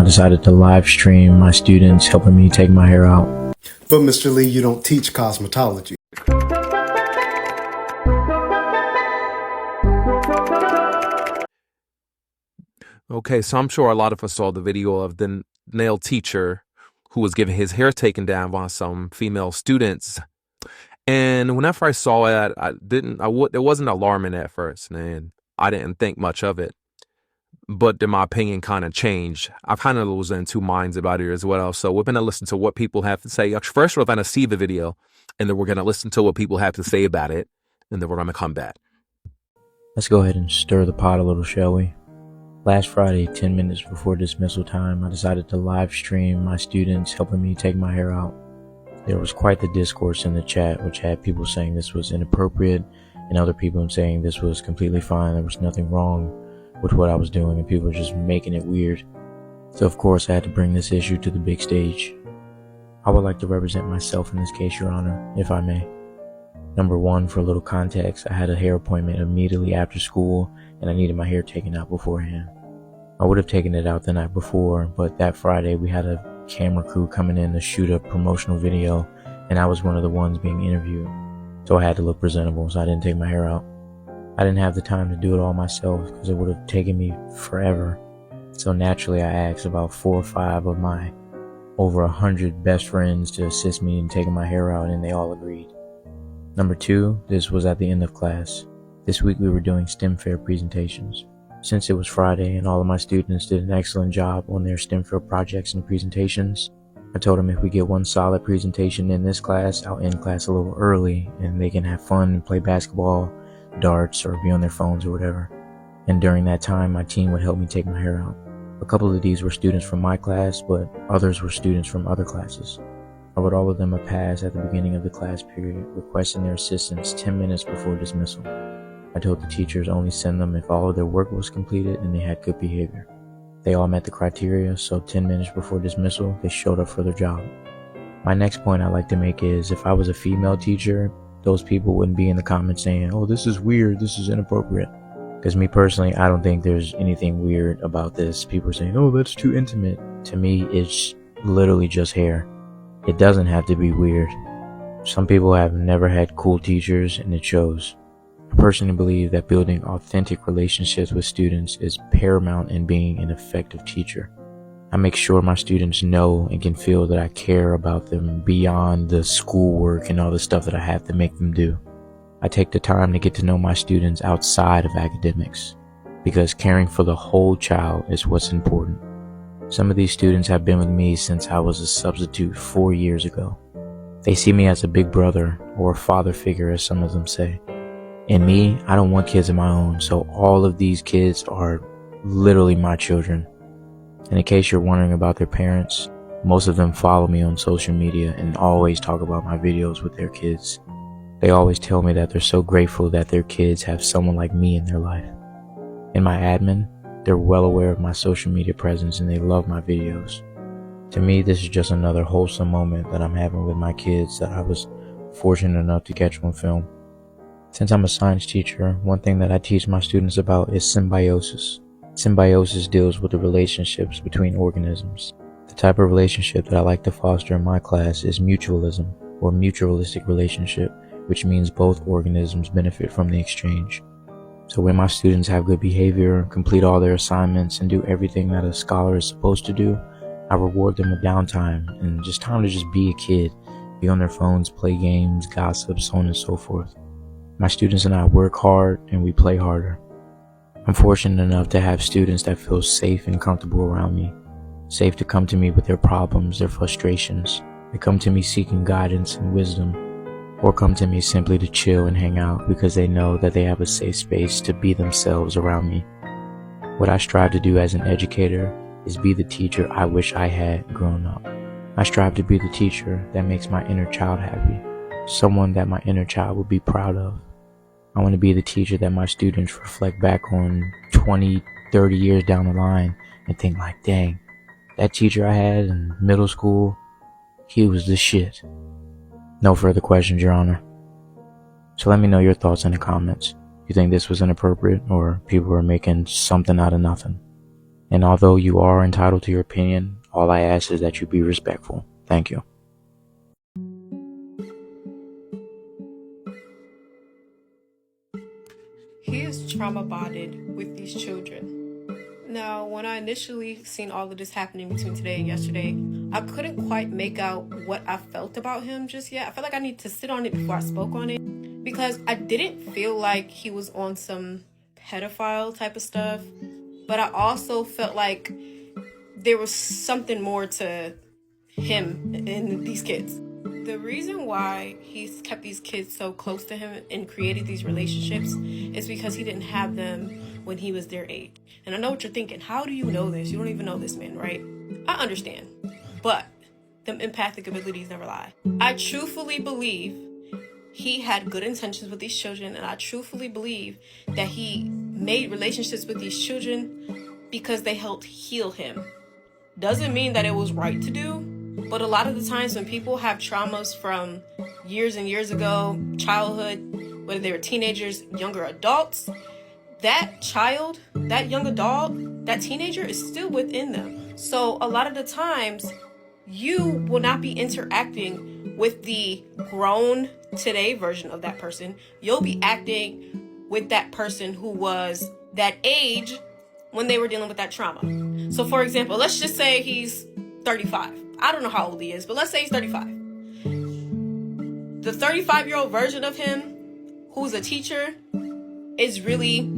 I decided to live stream my students helping me take my hair out. But Mr. Lee, you don't teach cosmetology. Okay, so I'm sure a lot of us saw the video of the nail teacher who was getting his hair taken down by some female students. And whenever I saw it, it wasn't alarming at first, and I didn't think much of it. But then my opinion kind of changed. I kind of was in two minds about it as well. So we're going to listen to what people have to say. First, we're going to see the video, and then we're going to listen to what people have to say about it, and then we're going to come back. Let's go ahead and stir the pot a little, shall we? Last Friday, 10 minutes before dismissal time, I decided to live stream my students helping me take my hair out. There was quite the discourse in the chat, which had people saying this was inappropriate and other people saying this was completely fine. There was nothing wrong with what I was doing, and people were just making it weird. So of course I had to bring this issue to the big stage. I would like to represent myself in this case, Your Honor, if I may. Number one, for a little context, I had a hair appointment immediately after school, and I needed my hair taken out beforehand. I would have taken it out the night before, but that Friday we had a camera crew coming in to shoot a promotional video, and I was one of the ones being interviewed. So I had to look presentable, so I didn't take my hair out. I didn't have the time to do it all myself because it would have taken me forever. So naturally I asked about 4 or 5 of my over 100 best friends to assist me in taking my hair out, and they all agreed. Number two, this was at the end of class. This week we were doing STEM fair presentations. Since it was Friday and all of my students did an excellent job on their STEM fair projects and presentations, I told them if we get one solid presentation in this class, I'll end class a little early and they can have fun and play basketball, darts, or be on their phones or whatever. And during that time, my team would help me take my hair out. A couple of these were students from my class, but others were students from other classes. I wrote all of them a pass at the beginning of the class period, requesting their assistance 10 minutes before dismissal. I told the teachers only send them if all of their work was completed and they had good behavior. They all met the criteria, so 10 minutes before dismissal, they showed up for their job. My next point I'd like to make is, if I was a female teacher, those people wouldn't be in the comments saying, oh, this is weird, this is inappropriate. Because me personally, I don't think there's anything weird about this. People are saying, oh, that's too intimate. To me, it's literally just hair. It doesn't have to be weird. Some people have never had cool teachers, and it shows. I personally believe that building authentic relationships with students is paramount in being an effective teacher. I make sure my students know and can feel that I care about them beyond the schoolwork and all the stuff that I have to make them do. I take the time to get to know my students outside of academics, because caring for the whole child is what's important. Some of these students have been with me since I was a substitute 4 years ago. They see me as a big brother or a father figure, as some of them say. And me, I don't want kids of my own, so all of these kids are literally my children. And in case you're wondering about their parents, most of them follow me on social media and always talk about my videos with their kids. They always tell me that they're so grateful that their kids have someone like me in their life. In my admin, they're well aware of my social media presence and they love my videos. To me, this is just another wholesome moment that I'm having with my kids that I was fortunate enough to catch on film. Since I'm a science teacher, one thing that I teach my students about is symbiosis. Symbiosis deals with the relationships between organisms. The type of relationship that I like to foster in my class is mutualism, or mutualistic relationship, which means both organisms benefit from the exchange. So when my students have good behavior, complete all their assignments, and do everything that a scholar is supposed to do, I reward them with downtime and just time to just be a kid, be on their phones, play games, gossip, so on and so forth. My students and I work hard and we play harder. I'm fortunate enough to have students that feel safe and comfortable around me, safe to come to me with their problems, their frustrations. They come to me seeking guidance and wisdom, or come to me simply to chill and hang out because they know that they have a safe space to be themselves around me. What I strive to do as an educator is be the teacher I wish I had grown up. I strive to be the teacher that makes my inner child happy, someone that my inner child would be proud of. I want to be the teacher that my students reflect back on 20, 30 years down the line and think like, dang, that teacher I had in middle school, he was the shit. No further questions, Your Honor. So let me know your thoughts in the comments. You think this was inappropriate or people were making something out of nothing? And although you are entitled to your opinion, all I ask is that you be respectful. Thank you. He is trauma bonded with these children. Now, when I initially seen all of this happening between today and yesterday, I couldn't quite make out what I felt about him just yet. I felt like I need to sit on it before I spoke on it, because I didn't feel like he was on some pedophile type of stuff, but I also felt like there was something more to him and these kids. The reason why he's kept these kids so close to him and created these relationships is because he didn't have them when he was their age. And I know what you're thinking. How do you know this? You don't even know this man, right? I understand. But them empathic abilities never lie. I truthfully believe he had good intentions with these children, and I truthfully believe that he made relationships with these children because they helped heal him. Doesn't mean that it was right to do, but a lot of the times when people have traumas from years and years ago, childhood, whether they were teenagers, younger adults, that child, that young adult, that teenager is still within them. So a lot of the times you will not be interacting with the grown today version of that person. You'll be acting with that person who was that age when they were dealing with that trauma. So for example, let's just say he's 35. I don't know how old he is, but let's say he's 35. The 35-year-old version of him, who's a teacher, is really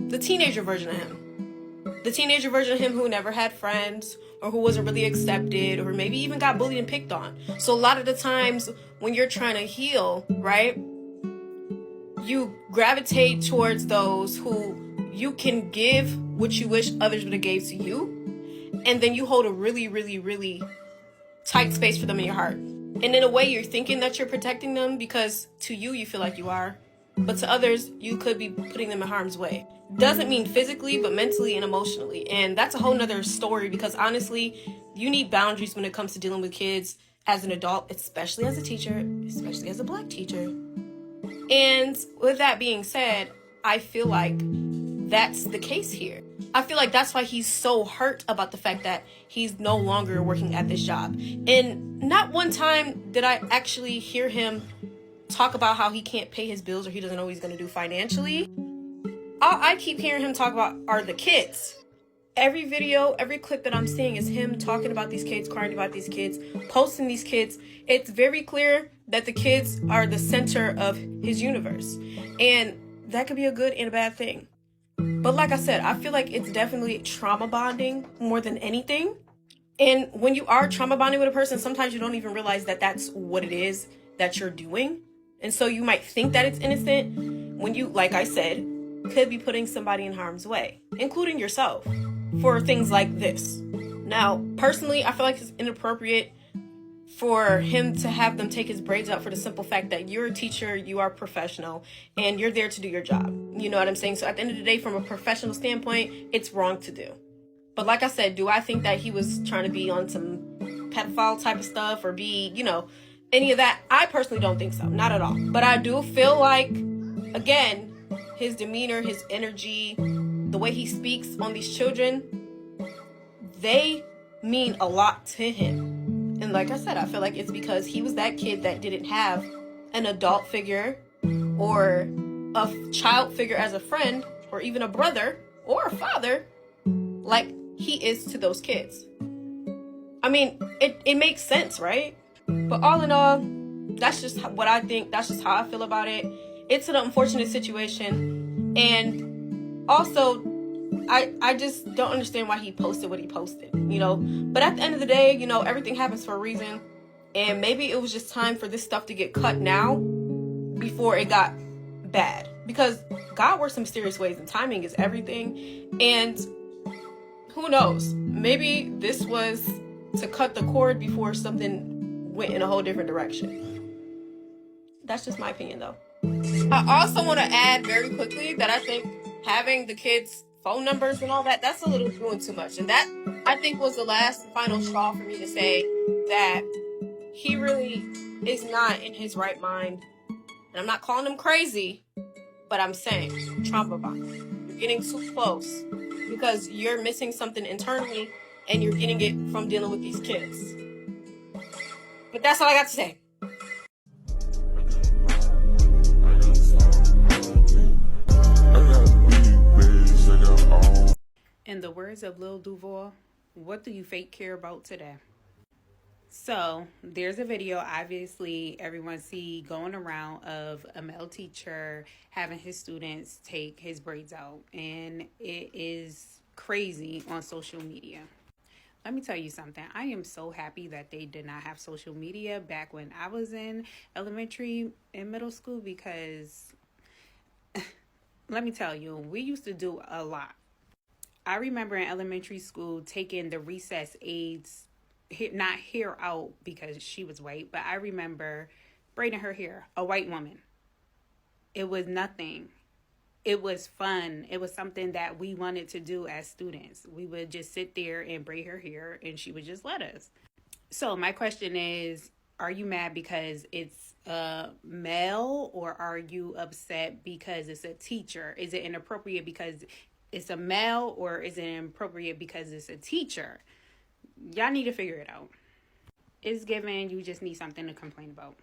the teenager version of him. The teenager version of him who never had friends, or who wasn't really accepted, or maybe even got bullied and picked on. So a lot of the times when you're trying to heal, right, you gravitate towards those who you can give what you wish others would have gave to you. And then you hold a really, really, really tight space for them in your heart. And in a way, you're thinking that you're protecting them because to you feel like you are. But to others, you could be putting them in harm's way. Doesn't mean physically, but mentally and emotionally. And that's a whole nother story, because honestly, you need boundaries when it comes to dealing with kids as an adult, especially as a teacher, especially as a Black teacher. And with that being said, I feel like that's the case here. I feel like that's why he's so hurt about the fact that he's no longer working at this job. And not one time did I actually hear him talk about how he can't pay his bills or he doesn't know what he's going to do financially. All I keep hearing him talk about are the kids. Every video, every clip that I'm seeing is him talking about these kids, crying about these kids, posting these kids. It's very clear that the kids are the center of his universe. And that could be a good and a bad thing. But like I said, I feel like it's definitely trauma bonding more than anything. And when you are trauma bonding with a person, sometimes you don't even realize that that's what it is that you're doing. And so you might think that it's innocent when you, like I said, could be putting somebody in harm's way, including yourself, for things like this. Now, personally, I feel like it's inappropriate for him to have them take his braids out for the simple fact that you're a teacher, you are professional, and you're there to do your job. You know what I'm saying? So at the end of the day, from a professional standpoint, it's wrong to do. But like I said, do I think that he was trying to be on some pedophile type of stuff or be, any of that? I personally don't think so. Not at all. But I do feel like, again, his demeanor, his energy, the way he speaks on these children, they mean a lot to him. And like I said, I feel like it's because he was that kid that didn't have an adult figure or a child figure as a friend or even a brother or a father like he is to those kids. I mean, it makes sense, right? But all in all, that's just what I think. That's just how I feel about it. It's an unfortunate situation. And also, I just don't understand why he posted what he posted, But at the end of the day, everything happens for a reason. And maybe it was just time for this stuff to get cut now before it got bad. Because God works in mysterious ways and timing is everything. And who knows? Maybe this was to cut the cord before something went in a whole different direction. That's just my opinion, though. I also want to add very quickly that I think having the kids' phone numbers and all that, that's a little doing too much. And that, I think, was the last and final straw for me to say that he really is not in his right mind. And I'm not calling him crazy, but I'm saying trauma bond. You're getting too close because you're missing something internally and you're getting it from dealing with these kids. But that's all I got to say. In the words of Lil Duval, what do you fake care about today? So there's a video, obviously everyone see going around, of a male teacher having his students take his braids out, and it is crazy on social media. Let me tell you something. I am so happy that they did not have social media back when I was in elementary and middle school, because let me tell you, we used to do a lot. I remember in elementary school taking the recess aides, not hair out because she was white, but I remember braiding her hair, a white woman. It was nothing. It was fun. It was something that we wanted to do as students. We would just sit there and braid her hair, and she would just let us. So my question is, are you mad because it's a male, or are you upset because it's a teacher? Is it inappropriate because it's a male, or is it inappropriate because it's a teacher? Y'all need to figure it out. It's given you just need something to complain about.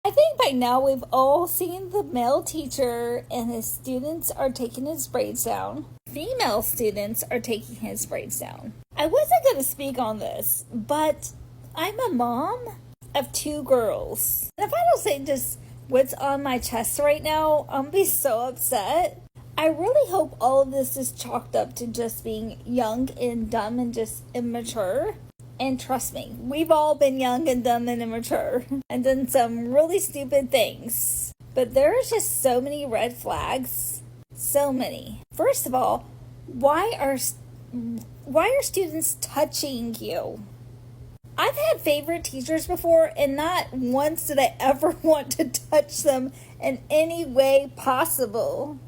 I think by now we've all seen the male teacher and his students are taking his braids down. Female students are taking his braids down. I wasn't going to speak on this, but I'm a mom of 2 girls. And if I don't say just what's on my chest right now, I'm going to be so upset. I really hope all of this is chalked up to just being young and dumb and just immature. And trust me, we've all been young and dumb and immature and done some really stupid things. But there are just so many red flags. So many. First of all, why are students touching you? I've had favorite teachers before, and not once did I ever want to touch them in any way possible.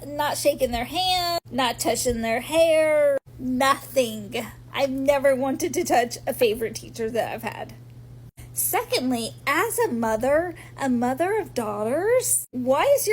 Not shaking their hand, not touching their hair, nothing. I've never wanted to touch a favorite teacher that I've had. Secondly, as a mother of daughters, why is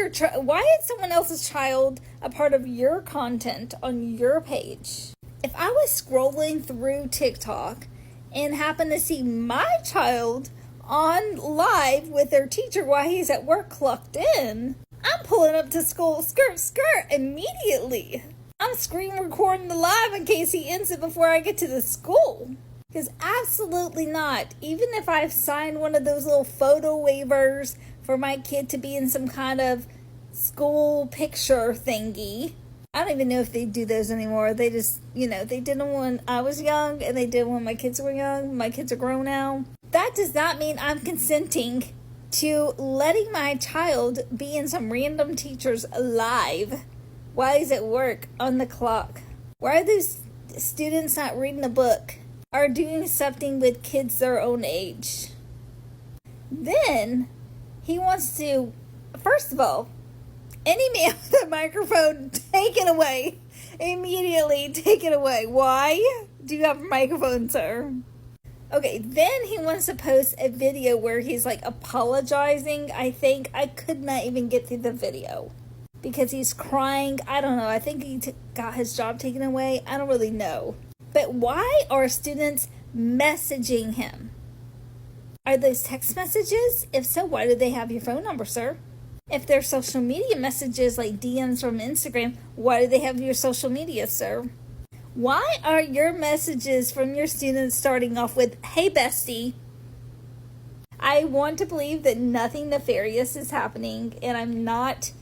someone else's child a part of your content on your page? If I was scrolling through TikTok and happened to see my child on live with their teacher while he's at work clocked in, I'm pulling up to school, skirt, immediately. I'm screen recording the live in case he ends it before I get to the school. Because absolutely not. Even if I've signed one of those little photo waivers for my kid to be in some kind of school picture thingy. I don't even know if they do those anymore. They just, they did them when I was young, and they did when my kids were young. My kids are grown now. That does not mean I'm consenting to letting my child be in some random teacher's live while he's at work on the clock. Why are those students not reading a book or doing something with kids their own age? Then he wants to, first of all, any man with a microphone, take it away. Immediately take it away. Why do you have a microphone, sir? Okay, then he wants to post a video where he's like apologizing. I think I could not even get through the video because he's crying. I don't know. I think he got his job taken away. I don't really know. But why are students messaging him? Are those text messages? If so, why do they have your phone number, sir? If they're social media messages like DMs from Instagram, why do they have your social media, sir? Why are your messages from your students starting off with, "Hey, bestie"? I want to believe that nothing nefarious is happening, and I'm not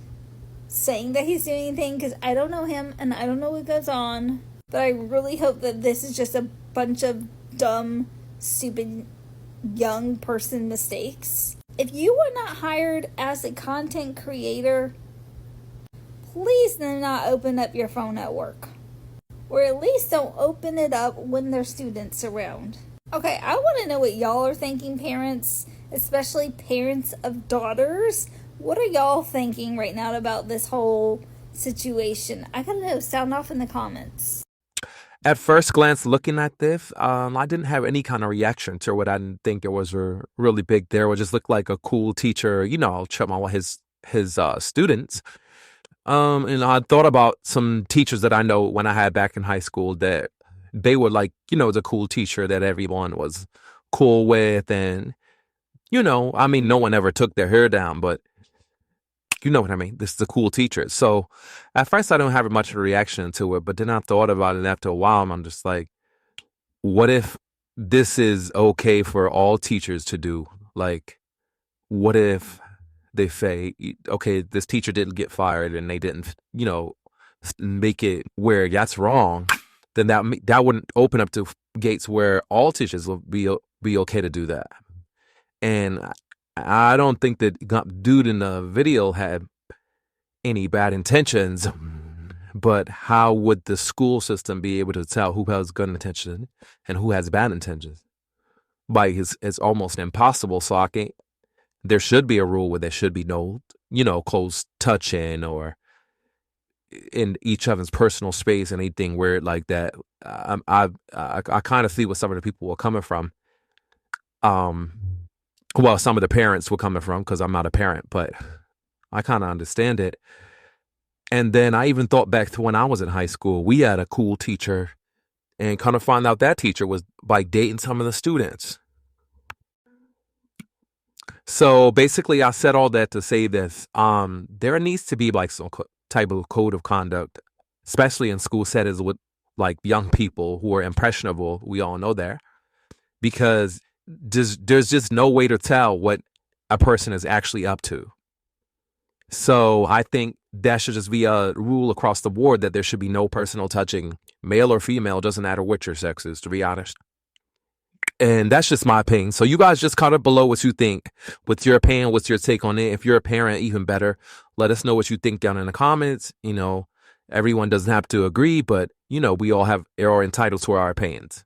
saying that he's doing anything because I don't know him and I don't know what goes on. But I really hope that this is just a bunch of dumb, stupid, young person mistakes. If you were not hired as a content creator, please do not open up your phone at work. Or at least don't open it up when there's students around. Okay, I want to know what y'all are thinking, parents, especially parents of daughters. What are y'all thinking right now about this whole situation? I gotta know, sound off in the comments. At first glance, looking at this, I didn't have any kind of reaction to it. I didn't think it was a really big deal. It just looked like a cool teacher, chilling with his students. And I thought about some teachers that I know when I had back in high school that they were like, the cool teacher that everyone was cool with. And, I mean, no one ever took their hair down, but you know what I mean? This is a cool teacher. So at first I don't have much of a reaction to it, but then I thought about it after a while and I'm just like, what if this is okay for all teachers to do? Like, what if they say, okay, this teacher didn't get fired and they didn't, make it where that's wrong, then that wouldn't open up to gates where all teachers will be okay to do that. And I don't think that dude in the video had any bad intentions, but how would the school system be able to tell who has good intentions and who has bad intentions? Like it's almost impossible. So there should be a rule where there should be no, close touching or in each other's personal space, anything weird like that. I kind of see where some of the people were coming from. Well, some of the parents were coming from, because I'm not a parent, but I kind of understand it. And then I even thought back to when I was in high school. We had a cool teacher, and kind of find out that teacher was like dating some of the students. So basically, I said all that to say this. There needs to be like some type of code of conduct, especially in school settings with like young people who are impressionable. We all know that, because there's just no way to tell what a person is actually up to. So I think that should just be a rule across the board, that there should be no personal touching, male or female, doesn't matter what your sex is, to be honest. And that's just my opinion. So you guys just comment below what you think. What's your opinion? What's your take on it? If you're a parent, even better, let us know what you think down in the comments. Everyone doesn't have to agree, but we all are entitled to our opinions.